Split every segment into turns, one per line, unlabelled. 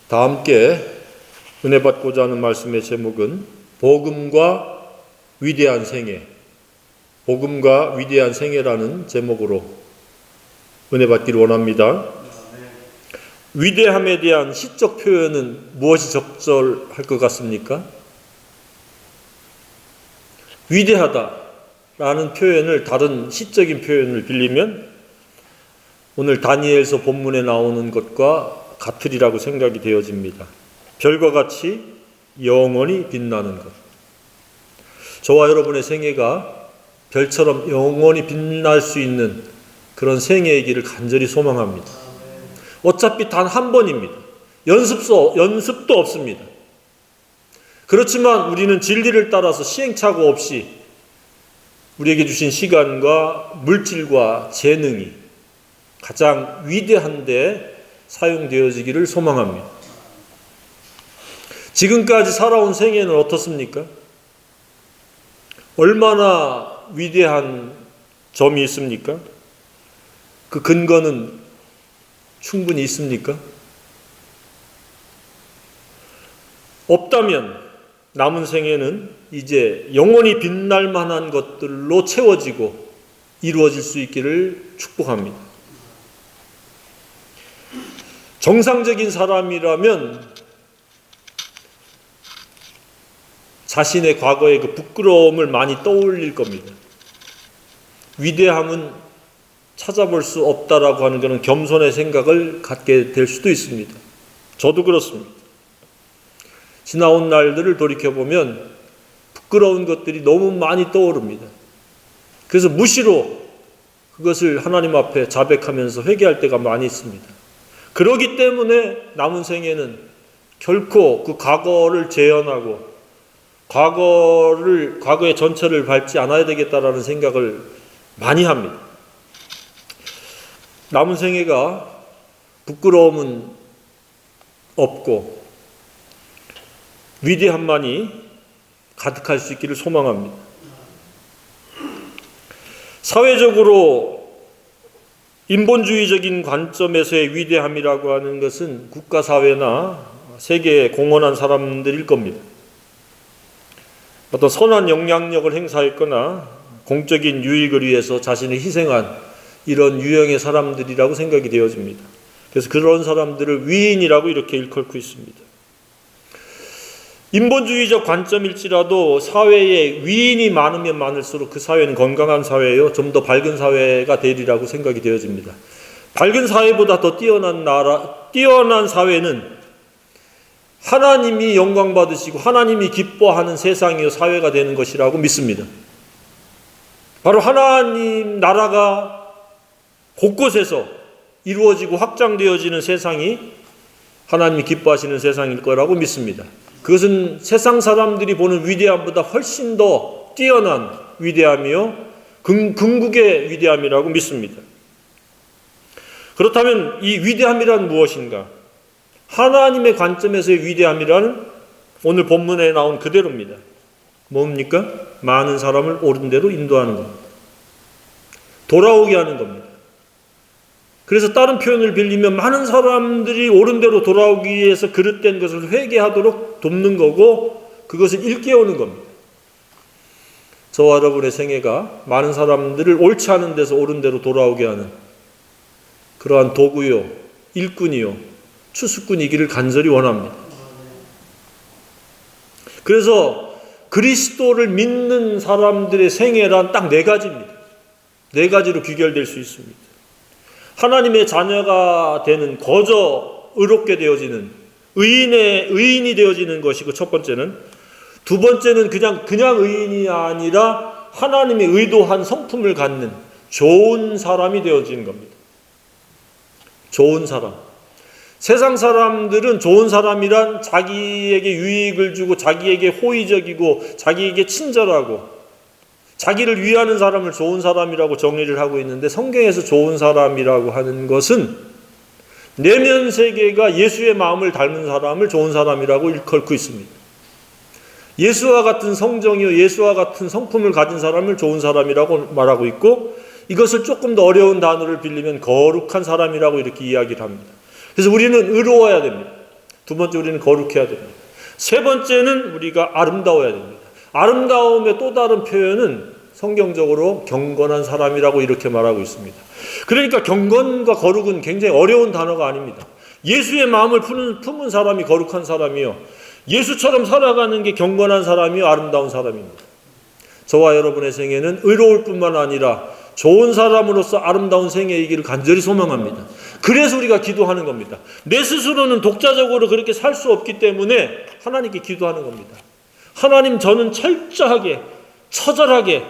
다 함께 은혜 받고자 하는 말씀의 제목은 복음과 위대한 생애, 복음과 위대한 생애라는 제목으로 은혜 받기를 원합니다. 위대함에 대한 시적 표현은 무엇이 적절할 것 같습니까? 위대하다라는 표현을 다른 시적인 표현을 빌리면 오늘 다니엘서 본문에 나오는 것과 같으리라고 생각이 되어집니다. 별과 같이 영원히 빛나는 것. 저와 여러분의 생애가 별처럼 영원히 빛날 수 있는 그런 생애이기를 간절히 소망합니다. 어차피 단 한 번입니다. 연습도 없습니다. 그렇지만 우리는 진리를 따라서 시행착오 없이 우리에게 주신 시간과 물질과 재능이 가장 위대한 데 사용되어지기를 소망합니다. 지금까지 살아온 생애는 어떻습니까? 얼마나 위대한 점이 있습니까? 그 근거는 충분히 있습니까? 없다면 남은 생애는 이제 영원히 빛날 만한 것들로 채워지고 이루어질 수 있기를 축복합니다. 정상적인 사람이라면 자신의 과거의 그 부끄러움을 많이 떠올릴 겁니다. 위대함은 찾아볼 수 없다라고 하는 것은 겸손의 생각을 갖게 될 수도 있습니다. 저도 그렇습니다. 지나온 날들을 돌이켜보면 부끄러운 것들이 너무 많이 떠오릅니다. 그래서 무시로 그것을 하나님 앞에 자백하면서 회개할 때가 많이 있습니다. 그러기 때문에 남은 생에는 결코 그 과거를 재현하고 과거의 전철을 밟지 않아야 되겠다라는 생각을 많이 합니다. 남은 생애가 부끄러움은 없고 위대함만이 가득할 수 있기를 소망합니다. 사회적으로 인본주의적인 관점에서의 위대함이라고 하는 것은 국가사회나 세계에 공헌한 사람들일 겁니다. 어떤 선한 영향력을 행사했거나 공적인 유익을 위해서 자신을 희생한 이런 유형의 사람들이라고 생각이 되어집니다. 그래서 그런 사람들을 위인이라고 이렇게 일컬고 있습니다. 인본주의적 관점일지라도 사회에 위인이 많으면 많을수록 그 사회는 건강한 사회요, 좀 더 밝은 사회가 되리라고 생각이 되어집니다. 밝은 사회보다 더 뛰어난 사회는 하나님이 영광 받으시고 하나님이 기뻐하는 세상이요 사회가 되는 것이라고 믿습니다. 바로 하나님 나라가 곳곳에서 이루어지고 확장되어지는 세상이 하나님이 기뻐하시는 세상일 거라고 믿습니다. 그것은 세상 사람들이 보는 위대함보다 훨씬 더 뛰어난 위대함이요 궁극의 위대함이라고 믿습니다. 그렇다면 이 위대함이란 무엇인가? 하나님의 관점에서의 위대함이란 오늘 본문에 나온 그대로입니다. 뭡니까? 많은 사람을 옳은 대로 인도하는 겁니다. 돌아오게 하는 겁니다. 그래서 다른 표현을 빌리면 많은 사람들이 옳은 대로 돌아오기 위해서 그릇된 것을 회개하도록 돕는 거고 그것을 일깨우는 겁니다. 저와 여러분의 생애가 많은 사람들을 옳지 않은 데서 옳은 대로 돌아오게 하는 그러한 도구요, 일꾼이요, 추수꾼이기를 간절히 원합니다. 그래서 그리스도를 믿는 사람들의 생애란 딱 4가지입니다. 4가지로 귀결될 수 있습니다. 하나님의 자녀가 되는 거저 의롭게 되어지는 의인이 되어지는 것이고 첫 번째는, 두 번째는 그냥 의인이 아니라 하나님의 의도한 성품을 갖는 좋은 사람이 되어지는 겁니다. 좋은 사람. 세상 사람들은 좋은 사람이란 자기에게 유익을 주고 자기에게 호의적이고 자기에게 친절하고 자기를 위하는 사람을 좋은 사람이라고 정리를 하고 있는데 성경에서 좋은 사람이라고 하는 것은 내면 세계가 예수의 마음을 닮은 사람을 좋은 사람이라고 일컬고 있습니다. 예수와 같은 성정이요 예수와 같은 성품을 가진 사람을 좋은 사람이라고 말하고 있고 이것을 조금 더 어려운 단어를 빌리면 거룩한 사람이라고 이렇게 이야기를 합니다. 그래서 우리는 의로워야 됩니다. 두 번째, 우리는 거룩해야 됩니다. 세 번째는 우리가 아름다워야 됩니다. 아름다움의 또 다른 표현은 성경적으로 경건한 사람이라고 이렇게 말하고 있습니다. 그러니까 경건과 거룩은 굉장히 어려운 단어가 아닙니다. 예수의 마음을 품은 사람이 거룩한 사람이요, 예수처럼 살아가는 게 경건한 사람이요, 아름다운 사람입니다. 저와 여러분의 생애는 의로울 뿐만 아니라 좋은 사람으로서 아름다운 생애이기를 간절히 소망합니다. 그래서 우리가 기도하는 겁니다. 내 스스로는 독자적으로 그렇게 살 수 없기 때문에 하나님께 기도하는 겁니다. 하나님, 저는 철저하게, 처절하게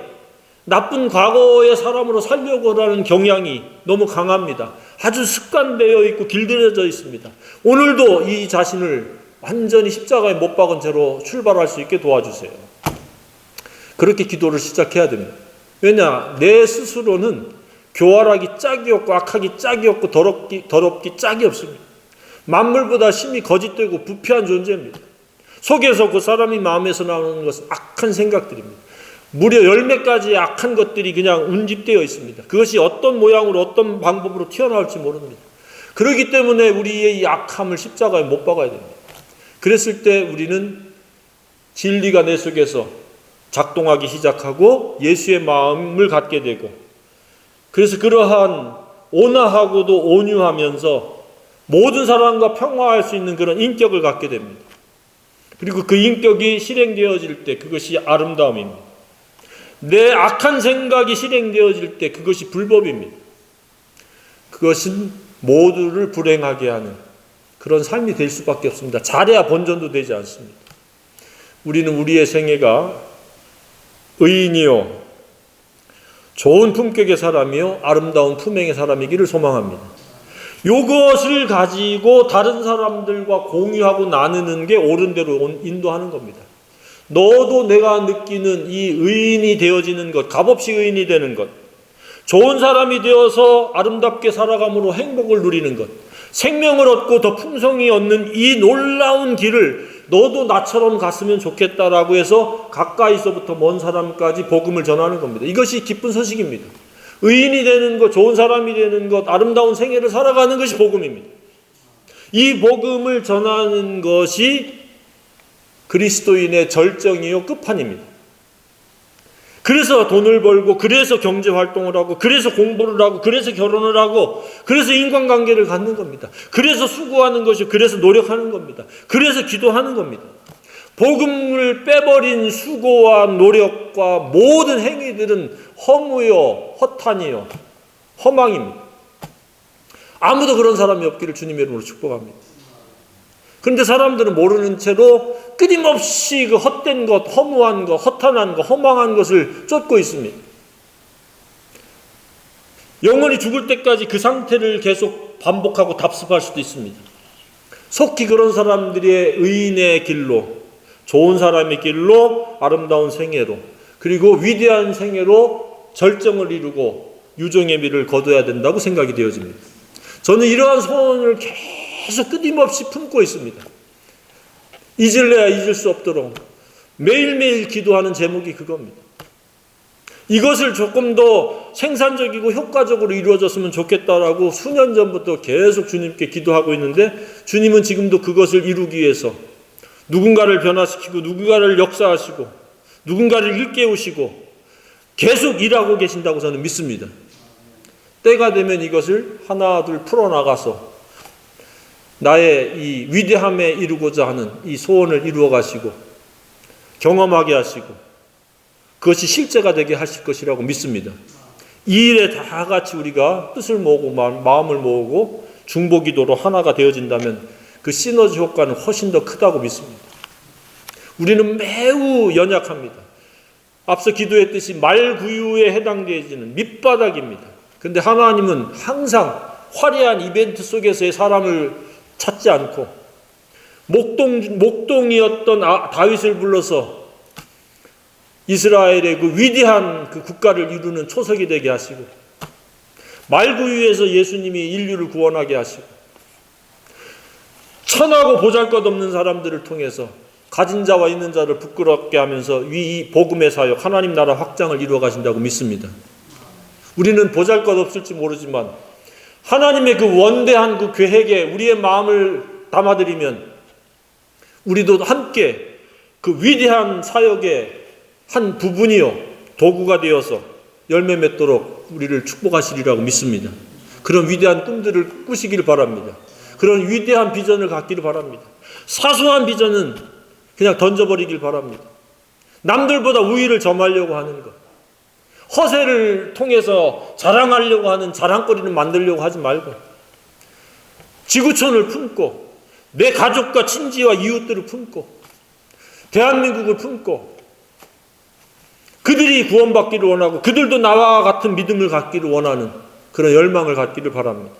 나쁜 과거의 사람으로 살려고 하는 경향이 너무 강합니다. 아주 습관되어 있고 길들여져 있습니다. 오늘도 이 자신을 완전히 십자가에 못 박은 채로 출발할 수 있게 도와주세요. 그렇게 기도를 시작해야 됩니다. 왜냐, 내 스스로는 교활하기 짝이 없고 악하기 짝이 없고 더럽기 짝이 없습니다. 만물보다 심히 거짓되고 부패한 존재입니다. 속에서 그 사람이 마음에서 나오는 것은 악한 생각들입니다. 무려 10가지의 악한 것들이 그냥 운집되어 있습니다. 그것이 어떤 모양으로 어떤 방법으로 튀어나올지 모릅니다. 그렇기 때문에 우리의 이 악함을 십자가에 못 박아야 됩니다. 그랬을 때 우리는 진리가 내 속에서 작동하기 시작하고 예수의 마음을 갖게 되고, 그래서 그러한 온화하고도 온유하면서 모든 사람과 평화할 수 있는 그런 인격을 갖게 됩니다. 그리고 그 인격이 실행되어질 때 그것이 아름다움입니다. 내 악한 생각이 실행되어질 때 그것이 불법입니다. 그것은 모두를 불행하게 하는 그런 삶이 될 수밖에 없습니다. 잘해야 본전도 되지 않습니다. 우리는 우리의 생애가 의인이요, 좋은 품격의 사람이요, 아름다운 품행의 사람이기를 소망합니다. 이것을 가지고 다른 사람들과 공유하고 나누는 게 옳은 대로 인도하는 겁니다. 너도 내가 느끼는 이 의인이 되어지는 것, 값없이 의인이 되는 것, 좋은 사람이 되어서 아름답게 살아감으로 행복을 누리는 것, 생명을 얻고 더 풍성히 얻는 이 놀라운 길을 너도 나처럼 갔으면 좋겠다라고 해서 가까이서부터 먼 사람까지 복음을 전하는 겁니다. 이것이 기쁜 소식입니다. 의인이 되는 것, 좋은 사람이 되는 것, 아름다운 생애를 살아가는 것이 복음입니다. 이 복음을 전하는 것이 그리스도인의 절정이요, 끝판입니다. 그래서 돈을 벌고, 그래서 경제활동을 하고, 그래서 공부를 하고, 그래서 결혼을 하고, 그래서 인간관계를 갖는 겁니다. 그래서 수고하는 것이고, 그래서 노력하는 겁니다. 그래서 기도하는 겁니다. 복음을 빼버린 수고와 노력과 모든 행위들은 허무요, 허탄이요, 허망입니다. 아무도 그런 사람이 없기를 주님의 이름으로 축복합니다. 그런데 사람들은 모르는 채로 끊임없이 그 헛된 것, 허무한 것, 허탄한 것, 허망한 것을 쫓고 있습니다. 영원히 죽을 때까지 그 상태를 계속 반복하고 답습할 수도 있습니다. 속히 그런 사람들의 의인의 길로, 좋은 사람의 길로, 아름다운 생애로, 그리고 위대한 생애로 절정을 이루고 유종의 미를 거둬야 된다고 생각이 되어집니다. 저는 이러한 소원을 계속 끊임없이 품고 있습니다. 잊을래야 잊을 수 없도록 매일매일 기도하는 제목이 그겁니다. 이것을 조금 더 생산적이고 효과적으로 이루어졌으면 좋겠다라고 수년 전부터 계속 주님께 기도하고 있는데, 주님은 지금도 그것을 이루기 위해서 누군가를 변화시키고 누군가를 역사하시고 누군가를 일깨우시고 계속 일하고 계신다고 저는 믿습니다. 때가 되면 이것을 하나 둘 풀어나가서 나의 이 위대함에 이루고자 하는 이 소원을 이루어 가시고 경험하게 하시고 그것이 실제가 되게 하실 것이라고 믿습니다. 이 일에 다 같이 우리가 뜻을 모으고 마음을 모으고 중보기도로 하나가 되어진다면 그 시너지 효과는 훨씬 더 크다고 믿습니다. 우리는 매우 연약합니다. 앞서 기도했듯이 말구유에 해당되어지는 밑바닥입니다. 그런데 하나님은 항상 화려한 이벤트 속에서의 사람을 찾지 않고 목동이었던 다윗을 불러서 이스라엘의 그 위대한 그 국가를 이루는 초석이 되게 하시고, 말구유에서 예수님이 인류를 구원하게 하시고, 천하고 보잘것없는 사람들을 통해서 가진 자와 있는 자를 부끄럽게 하면서 이 복음의 사역, 하나님 나라 확장을 이루어 가신다고 믿습니다. 우리는 보잘것없을지 모르지만 하나님의 그 원대한 그 계획에 우리의 마음을 담아들이면 우리도 함께 그 위대한 사역의 한 부분이요, 도구가 되어서 열매 맺도록 우리를 축복하시리라고 믿습니다. 그런 위대한 꿈들을 꾸시길 바랍니다. 그런 위대한 비전을 갖기를 바랍니다. 사소한 비전은 그냥 던져버리길 바랍니다. 남들보다 우위를 점하려고 하는 것, 허세를 통해서 자랑하려고 하는 자랑거리를 만들려고 하지 말고, 지구촌을 품고 내 가족과 친지와 이웃들을 품고 대한민국을 품고 그들이 구원받기를 원하고 그들도 나와 같은 믿음을 갖기를 원하는 그런 열망을 갖기를 바랍니다.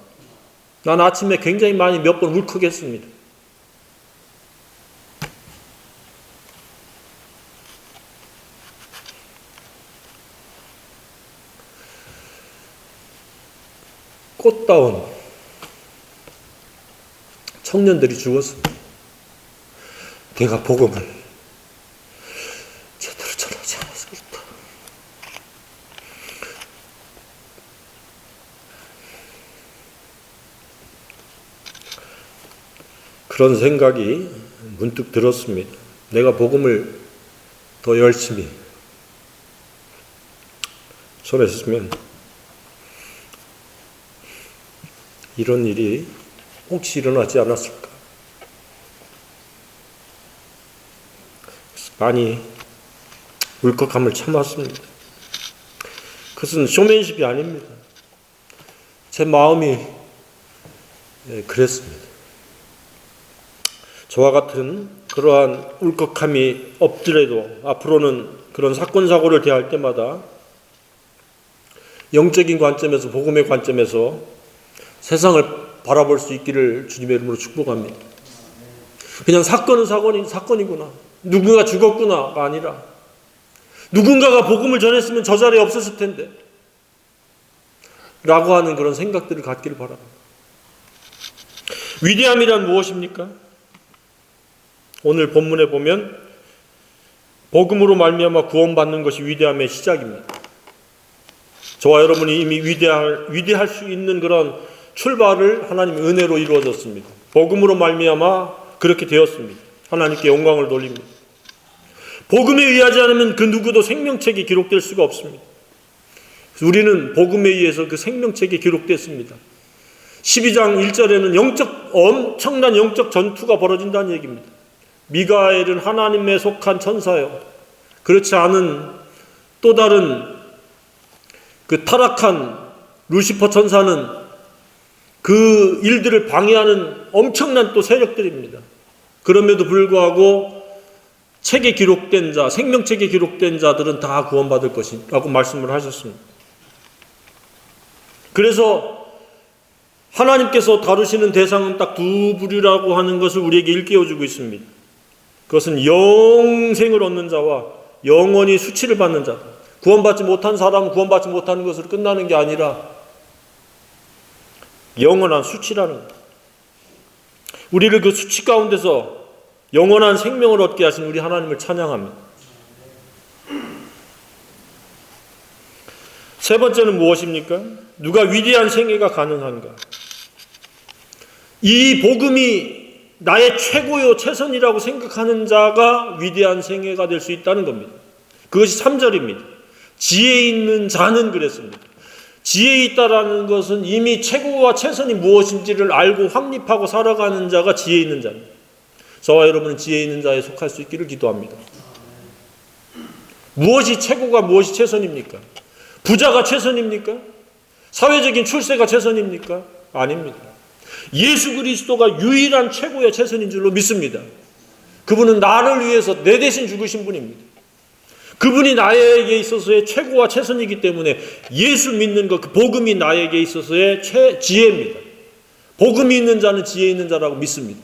난 아침에 굉장히 많이 몇 번 울컥했습니다. 꽃다운 청년들이 죽었습니다. 내가 복음을 제대로 전하지 않아서 그렇다. 그런 생각이 문득 들었습니다. 내가 복음을 더 열심히 전했으면 이런 일이 혹시 일어나지 않았을까? 많이 울컥함을 참았습니다. 그것은 쇼맨십이 아닙니다. 제 마음이 그랬습니다. 저와 같은 그러한 울컥함이 없더라도 앞으로는 그런 사건 사고를 대할 때마다 영적인 관점에서, 복음의 관점에서 세상을 바라볼 수 있기를 주님의 이름으로 축복합니다. 그냥 사건은 사건이구나, 누군가 죽었구나가 아니라 누군가가 복음을 전했으면 저 자리에 없었을 텐데 라고 하는 그런 생각들을 갖기를 바랍니다. 위대함이란 무엇입니까? 오늘 본문에 보면 복음으로 말미암아 구원받는 것이 위대함의 시작입니다. 저와 여러분이 이미 위대할 수 있는 그런 출발을 하나님의 은혜로 이루어졌습니다. 복음으로 말미암아 그렇게 되었습니다. 하나님께 영광을 돌립니다. 복음에 의하지 않으면 그 누구도 생명책에 기록될 수가 없습니다. 우리는 복음에 의해서 그 생명책에 기록됐습니다. 12장 1절에는 엄청난 영적 전투가 벌어진다는 얘기입니다. 미가엘은 하나님에 속한 천사요, 그렇지 않은 또 다른 그 타락한 루시퍼 천사는 그 일들을 방해하는 엄청난 또 세력들입니다. 그럼에도 불구하고 책에 기록된 자, 생명책에 기록된 자들은 다 구원받을 것이라고 말씀을 하셨습니다. 그래서 하나님께서 다루시는 대상은 딱 두 부류라고 하는 것을 우리에게 일깨워주고 있습니다. 그것은 영생을 얻는 자와 영원히 수치를 받는 자다. 구원받지 못한 사람은 구원받지 못하는 것으로 끝나는 게 아니라 영원한 수치라는 것. 우리를 그 수치 가운데서 영원한 생명을 얻게 하신 우리 하나님을 찬양합니다. 세 번째는 무엇입니까? 누가 위대한 생애가 가능한가? 이 복음이 나의 최고요 최선이라고 생각하는 자가 위대한 생애가 될 수 있다는 겁니다. 그것이 3절입니다. 지혜 있는 자는 그랬습니다. 지혜 있다라는 것은 이미 최고와 최선이 무엇인지를 알고 확립하고 살아가는 자가 지혜 있는 자입니다. 저와 여러분은 지혜 있는 자에 속할 수 있기를 기도합니다. 무엇이 최고가 무엇이 최선입니까? 부자가 최선입니까? 사회적인 출세가 최선입니까? 아닙니다. 예수 그리스도가 유일한 최고의 최선인 줄로 믿습니다. 그분은 나를 위해서 내 대신 죽으신 분입니다. 그분이 나에게 있어서의 최고와 최선이기 때문에 예수 믿는 것, 그 복음이 나에게 있어서의 지혜입니다. 복음이 있는 자는 지혜 있는 자라고 믿습니다.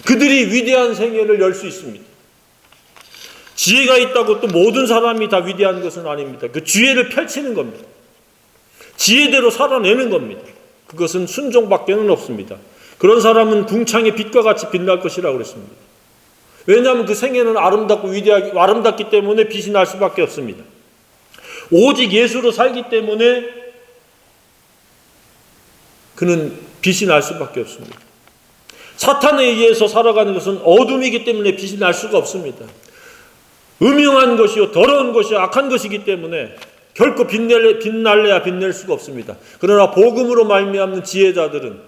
그들이 위대한 생애를 열 수 있습니다. 지혜가 있다고 또 모든 사람이 다 위대한 것은 아닙니다. 그 지혜를 펼치는 겁니다. 지혜대로 살아내는 겁니다. 그것은 순종밖에는 없습니다. 그런 사람은 궁창의 빛과 같이 빛날 것이라고 그랬습니다. 왜냐하면 그 생애는 아름답고 아름답기 때문에 빛이 날 수밖에 없습니다. 오직 예수로 살기 때문에 그는 빛이 날 수밖에 없습니다. 사탄에 의해서 살아가는 것은 어둠이기 때문에 빛이 날 수가 없습니다. 음흉한 것이요 더러운 것이요 악한 것이기 때문에 결코 빛날래야 빛낼 수가 없습니다. 그러나 복음으로 말미암는 지혜자들은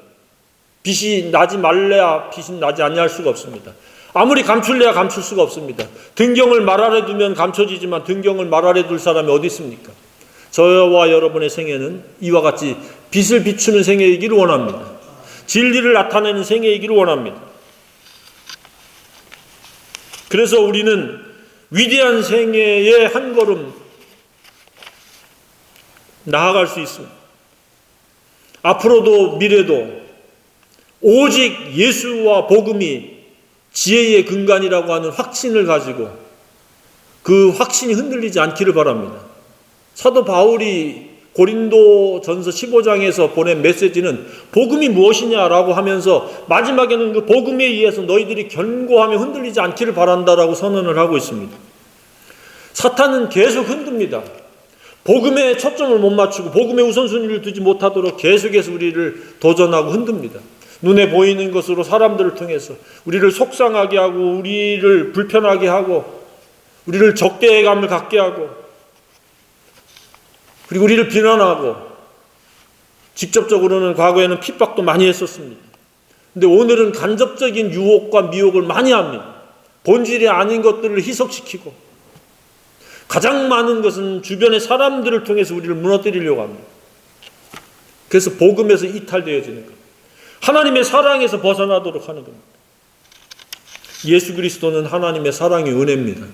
빛이 나지 말래야 빛이 나지 아니할 수가 없습니다. 아무리 감출래야 감출 수가 없습니다. 등경을 말 아래 두면 감춰지지만 등경을 말 아래 둘 사람이 어디 있습니까? 저와 여러분의 생애는 이와 같이 빛을 비추는 생애이기를 원합니다. 진리를 나타내는 생애이기를 원합니다. 그래서 우리는 위대한 생애의 한 걸음 나아갈 수 있습니다. 앞으로도 미래도 오직 예수와 복음이 지혜의 근간이라고 하는 확신을 가지고 그 확신이 흔들리지 않기를 바랍니다. 사도 바울이 고린도전서 15장에서 보낸 메시지는 복음이 무엇이냐라고 하면서 마지막에는 그 복음에 의해서 너희들이 견고하며 흔들리지 않기를 바란다라고 선언을 하고 있습니다. 사탄은 계속 흔듭니다. 복음에 초점을 못 맞추고 복음에 우선순위를 두지 못하도록 계속해서 우리를 도전하고 흔듭니다. 눈에 보이는 것으로 사람들을 통해서 우리를 속상하게 하고 우리를 불편하게 하고 우리를 적대감을 갖게 하고 그리고 우리를 비난하고 직접적으로는 과거에는 핍박도 많이 했었습니다. 근데 오늘은 간접적인 유혹과 미혹을 많이 합니다. 본질이 아닌 것들을 희석시키고 가장 많은 것은 주변의 사람들을 통해서 우리를 무너뜨리려고 합니다. 그래서 복음에서 이탈되어지는 겁니다. 하나님의 사랑에서 벗어나도록 하는 겁니다. 예수 그리스도는 하나님의 사랑의 은혜입니다.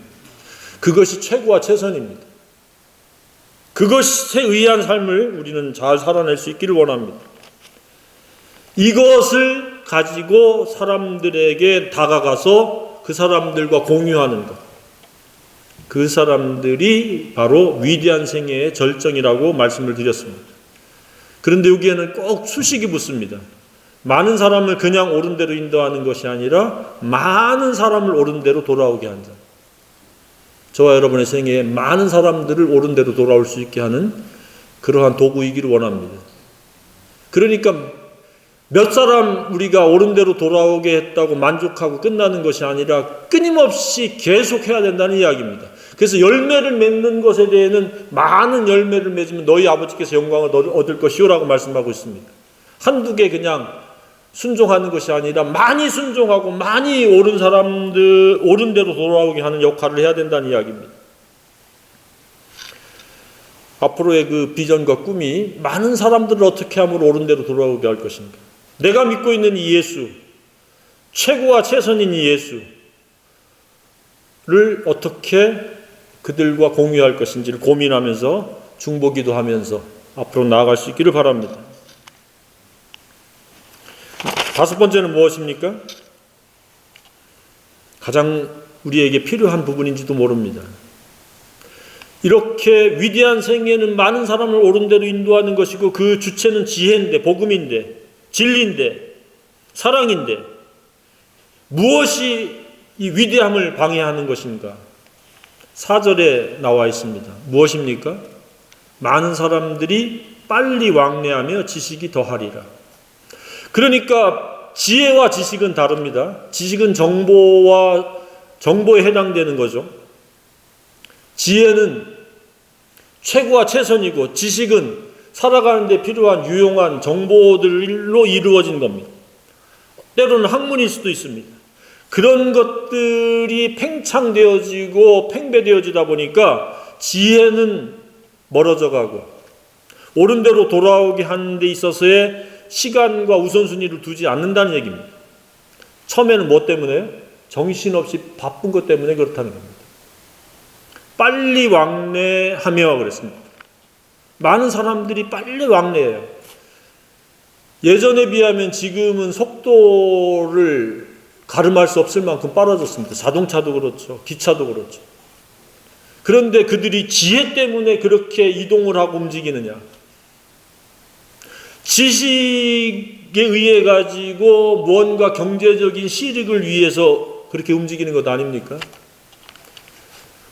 그것이 최고와 최선입니다. 그것에 의한 삶을 우리는 잘 살아낼 수 있기를 원합니다. 이것을 가지고 사람들에게 다가가서 그 사람들과 공유하는 것. 그 사람들이 바로 위대한 생애의 절정이라고 말씀을 드렸습니다. 그런데 여기에는 꼭 수식이 붙습니다. 많은 사람을 그냥 옳은 대로 인도하는 것이 아니라 많은 사람을 옳은 대로 돌아오게 한다. 저와 여러분의 생애에 많은 사람들을 옳은 대로 돌아올 수 있게 하는 그러한 도구이기를 원합니다. 그러니까 몇 사람 우리가 옳은 대로 돌아오게 했다고 만족하고 끝나는 것이 아니라 끊임없이 계속해야 된다는 이야기입니다. 그래서 열매를 맺는 것에 대해서는 많은 열매를 맺으면 너희 아버지께서 영광을 얻을 것이오라고 말씀하고 있습니다. 한두 개 그냥 순종하는 것이 아니라 많이 순종하고 많이 옳은 사람들 옳은 대로 돌아오게 하는 역할을 해야 된다는 이야기입니다. 앞으로의 그 비전과 꿈이 많은 사람들을 어떻게 하면 옳은 대로 돌아오게 할 것인가. 내가 믿고 있는 이 예수, 최고와 최선인 이 예수를 어떻게 그들과 공유할 것인지를 고민하면서 중보기도 하면서 앞으로 나아갈 수 있기를 바랍니다. 다섯 번째는 무엇입니까? 가장 우리에게 필요한 부분인지도 모릅니다. 이렇게 위대한 생애는 많은 사람을 옳은 대로 인도하는 것이고 그 주체는 지혜인데 복음인데 진리인데 사랑인데 무엇이 이 위대함을 방해하는 것인가? 4절에 나와 있습니다. 무엇입니까? 많은 사람들이 빨리 왕래하며 지식이 더하리라. 그러니까 지혜와 지식은 다릅니다. 지식은 정보에 해당되는 거죠. 지혜는 최고와 최선이고 지식은 살아가는 데 필요한 유용한 정보들로 이루어진 겁니다. 때로는 학문일 수도 있습니다. 그런 것들이 팽창되어지고 팽배되어지다 보니까 지혜는 멀어져 가고 옳은 대로 돌아오게 하는 데 있어서의 시간과 우선순위를 두지 않는다는 얘기입니다. 처음에는 뭐 때문에? 정신없이 바쁜 것 때문에 그렇다는 겁니다. 빨리 왕래하며 그랬습니다. 많은 사람들이 빨리 왕래해요. 예전에 비하면 지금은 속도를 가름할 수 없을 만큼 빨라졌습니다. 자동차도 그렇죠. 기차도 그렇죠. 그런데 그들이 지혜 때문에 그렇게 이동을 하고 움직이느냐? 지식에 의해 가지고 무언가 경제적인 실익을 위해서 그렇게 움직이는 것 아닙니까?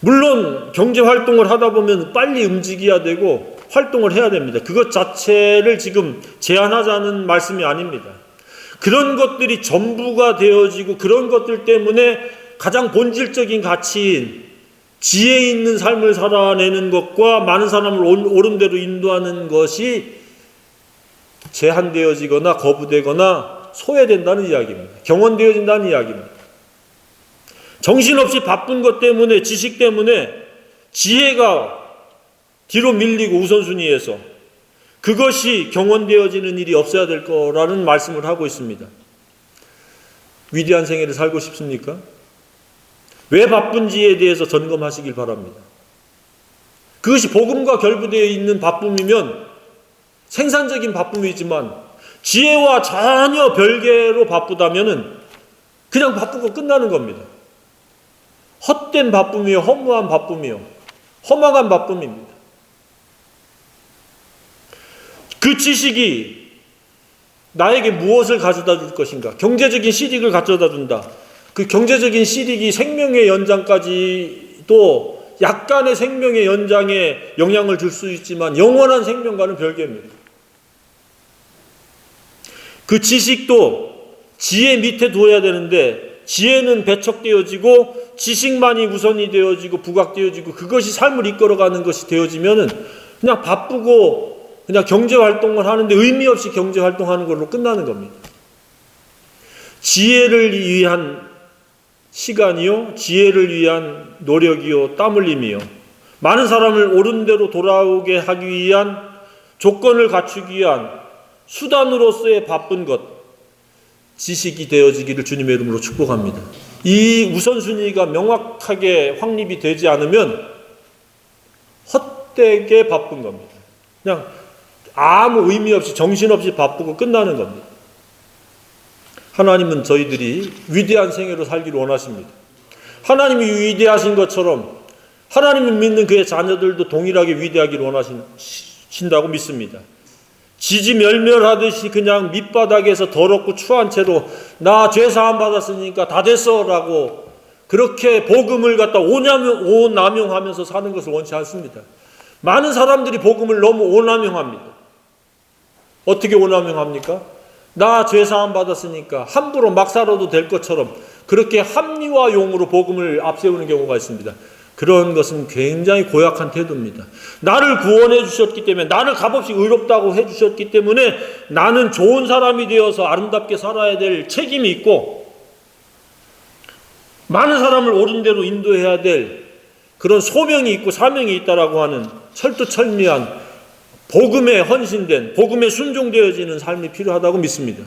물론 경제 활동을 하다 보면 빨리 움직여야 되고 활동을 해야 됩니다. 그것 자체를 지금 제한하자는 말씀이 아닙니다. 그런 것들이 전부가 되어지고 그런 것들 때문에 가장 본질적인 가치인 지혜 있는 삶을 살아내는 것과 많은 사람을 옳은 대로 인도하는 것이 제한되어지거나 거부되거나 소외된다는 이야기입니다. 경원되어진다는 이야기입니다. 정신없이 바쁜 것 때문에, 지식 때문에 지혜가 뒤로 밀리고 우선순위에서 그것이 경원되어지는 일이 없어야 될 거라는 말씀을 하고 있습니다. 위대한 생애를 살고 싶습니까? 왜 바쁜지에 대해서 점검하시길 바랍니다. 그것이 복음과 결부되어 있는 바쁨이면 생산적인 바쁨이지만 지혜와 전혀 별개로 바쁘다면 그냥 바쁘고 끝나는 겁니다. 헛된 바쁨이요, 허무한 바쁨이요, 허망한 바쁨입니다. 그 지식이 나에게 무엇을 가져다 줄 것인가? 경제적인 실익을 가져다 준다. 그 경제적인 실익이 생명의 연장까지도 약간의 생명의 연장에 영향을 줄 수 있지만 영원한 생명과는 별개입니다. 그 지식도 지혜 밑에 둬야 되는데 지혜는 배척되어지고 지식만이 우선이 되어지고 부각되어지고 그것이 삶을 이끌어가는 것이 되어지면은 그냥 바쁘고 그냥 경제활동을 하는데 의미 없이 경제활동하는 걸로 끝나는 겁니다. 지혜를 위한 시간이요, 지혜를 위한 노력이요, 땀 흘림이요, 많은 사람을 옳은 대로 돌아오게 하기 위한 조건을 갖추기 위한 수단으로서의 바쁜 것, 지식이 되어지기를 주님의 이름으로 축복합니다. 이 우선순위가 명확하게 확립이 되지 않으면 헛되게 바쁜 겁니다. 그냥 아무 의미 없이 정신없이 바쁘고 끝나는 겁니다. 하나님은 저희들이 위대한 생애로 살기를 원하십니다. 하나님이 위대하신 것처럼 하나님을 믿는 그의 자녀들도 동일하게 위대하기를 원하신다고 믿습니다. 지지멸멸하듯이 그냥 밑바닥에서 더럽고 추한 채로 나 죄사함 받았으니까 다 됐어 라고 그렇게 복음을 갖다 오남용하면서 사는 것을 원치 않습니다. 많은 사람들이 복음을 너무 오남용합니다. 어떻게 오남용합니까? 나 죄사함 받았으니까 함부로 막 살아도 될 것처럼 그렇게 합리화용으로 복음을 앞세우는 경우가 있습니다. 그런 것은 굉장히 고약한 태도입니다. 나를 구원해 주셨기 때문에, 나를 값없이 의롭다고 해 주셨기 때문에 나는 좋은 사람이 되어서 아름답게 살아야 될 책임이 있고 많은 사람을 옳은 대로 인도해야 될 그런 소명이 있고 사명이 있다라고 하는 철두철미한 복음에 헌신된, 복음에 순종되어지는 삶이 필요하다고 믿습니다.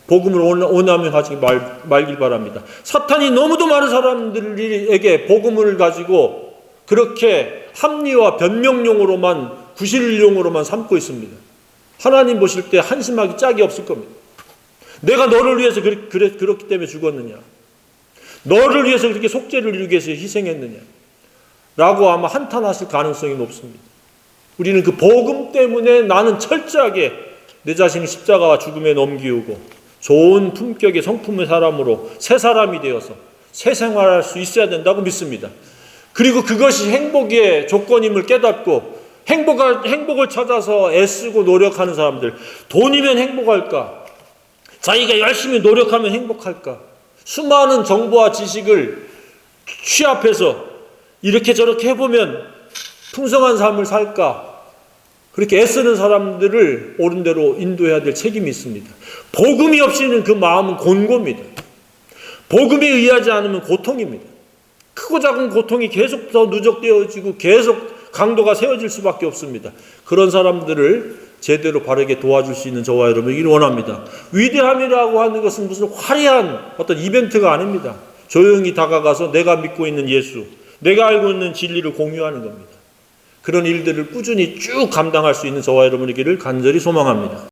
복음을 오남용하지 말길 바랍니다. 사탄이 너무도 많은 사람들에게 복음을 가지고 그렇게 합리화 변명용으로만, 구실용으로만 삼고 있습니다. 하나님 보실 때 한심하기 짝이 없을 겁니다. 내가 너를 위해서 그렇기 때문에 죽었느냐? 너를 위해서 그렇게 속죄를 이루기 위해서 희생했느냐? 라고 아마 한탄하실 가능성이 높습니다. 우리는 그 복음 때문에 나는 철저하게 내 자신을 십자가와 죽음에 넘기우고 좋은 품격의 성품의 사람으로 새 사람이 되어서 새 생활할 수 있어야 된다고 믿습니다. 그리고 그것이 행복의 조건임을 깨닫고 행복을 찾아서 애쓰고 노력하는 사람들, 돈이면 행복할까? 자기가 열심히 노력하면 행복할까? 수많은 정보와 지식을 취합해서 이렇게 저렇게 해보면 풍성한 삶을 살까? 그렇게 애쓰는 사람들을 옳은 대로 인도해야 될 책임이 있습니다. 복음이 없이는 그 마음은 곤고입니다. 복음에 의하지 않으면 고통입니다. 크고 작은 고통이 계속 더 누적되어지고 계속 강도가 세워질 수밖에 없습니다. 그런 사람들을 제대로 바르게 도와줄 수 있는 저와 여러분이길 원합니다. 위대함이라고 하는 것은 무슨 화려한 어떤 이벤트가 아닙니다. 조용히 다가가서 내가 믿고 있는 예수, 내가 알고 있는 진리를 공유하는 겁니다. 그런 일들을 꾸준히 쭉 감당할 수 있는 저와 여러분이기를 간절히 소망합니다.